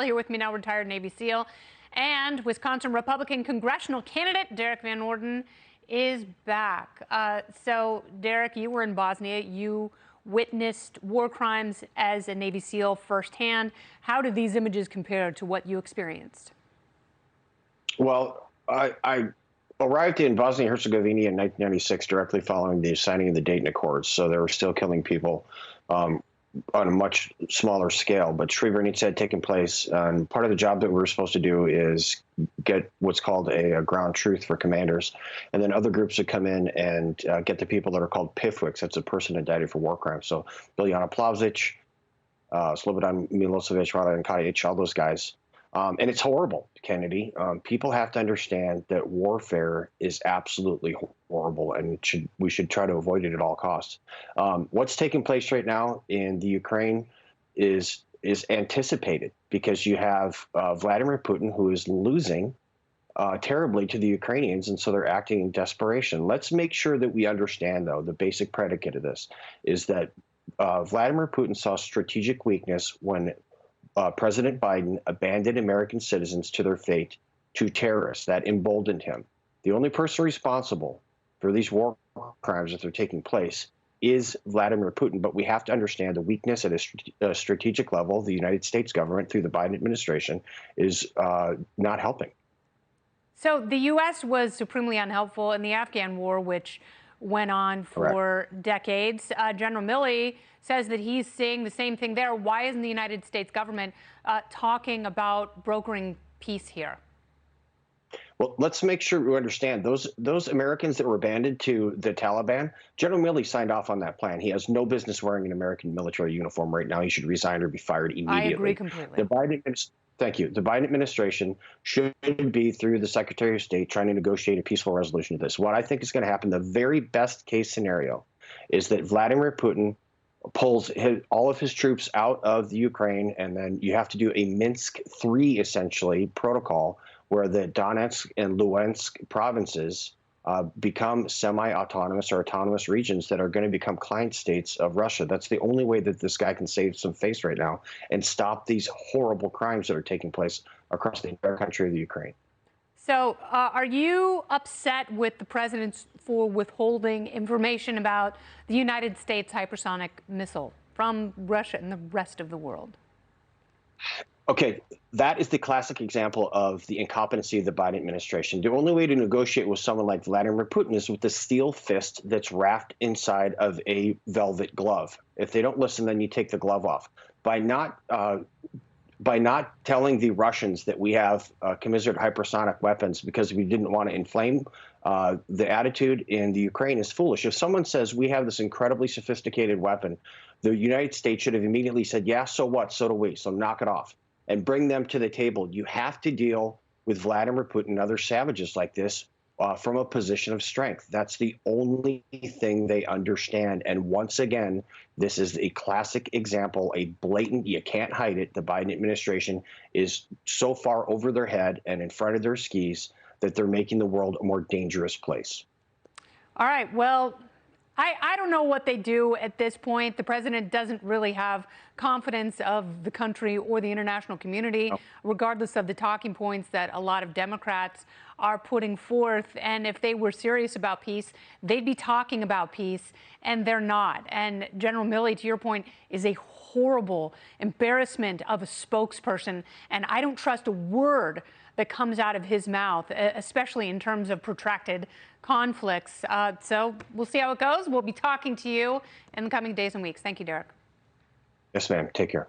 Here with me now, retired Navy SEAL and Wisconsin Republican congressional candidate Derrick Van Orden is back. So, Derrick, you were in Bosnia. You witnessed war crimes as a Navy SEAL firsthand. How do these images compare to what you experienced? Well, I arrived in Bosnia-Herzegovina in 1996, directly following the signing of the Dayton Accords. So they were still killing people on a much smaller scale. But Srebrenica had taken place, and part of the job that we were supposed to do is get what's called a ground truth for commanders, and then other groups would come in and get the people that are called PIFWICs. That's a person indicted for war crimes. So Biljana Plavšić, Slobodan Milosevic, Radovan Karadzic, all those guys. And it's horrible, Kennedy. People have to understand that warfare is absolutely horrible, and we should try to avoid it at all costs. What's taking place right now in the Ukraine is anticipated, because you have Vladimir Putin, who is losing terribly to the Ukrainians, and so they're acting in desperation. Let's make sure that we understand, though, the basic predicate of this is that Vladimir Putin saw strategic weakness when President Biden abandoned American citizens to their fate to terrorists. That emboldened him. The only person responsible for these war crimes that are taking place is Vladimir Putin. But we have to understand the weakness at a strategic level. The United States government, through the Biden administration, is not helping. So the U.S. was supremely unhelpful in the Afghan war, which went on for decades. General Milley says that he's seeing the same thing there. Why isn't the United States government talking about brokering peace here? Well, let's make sure we understand those Americans that were abandoned to the Taliban. General Milley signed off on that plan. He has no business wearing an American military uniform right now. He should resign or be fired immediately. I agree completely. Thank you. The Biden administration should be, through the Secretary of State, trying to negotiate a peaceful resolution to this. What I think is going to happen, the very best case scenario, is that Vladimir Putin pulls all of his troops out of the Ukraine, and then you have to do a Minsk III, essentially, protocol, where the Donetsk and Luhansk provinces become semi-autonomous or autonomous regions that are going to become client states of Russia. That's the only way that this guy can save some face right now and stop these horrible crimes that are taking place across the entire country of the Ukraine. So are you upset with the president for withholding information about the United States hypersonic missile from Russia and the rest of the world? Okay, that is the classic example of the incompetency of the Biden administration. The only way to negotiate with someone like Vladimir Putin is with a steel fist that's wrapped inside of a velvet glove. If they don't listen, then you take the glove off. By not telling the Russians that we have commiserate hypersonic weapons because we didn't want to inflame the attitude in the Ukraine is foolish. If someone says we have this incredibly sophisticated weapon, the United States should have immediately said, yeah, so what? So do we. So knock it off and bring them to the table. You have to deal with Vladimir Putin and other savages like this from a position of strength. That's the only thing they understand. And once again, this is a classic example, a blatant, you can't hide it. The Biden administration is so far over their head and in front of their skis that they're making the world a more dangerous place. All right. Well, I don't know what they do at this point. The president doesn't really have confidence of the country or the international community, regardless of the talking points that a lot of Democrats are putting forth. And if they were serious about peace, they'd be talking about peace, and they're not. And General Milley, to your point, is a horrible embarrassment of a spokesperson. And I don't trust a word that comes out of his mouth, especially in terms of protracted conflicts. So we'll see how it goes. We'll be talking to you in the coming days and weeks. Thank you, Derrick. Yes, ma'am. Take care.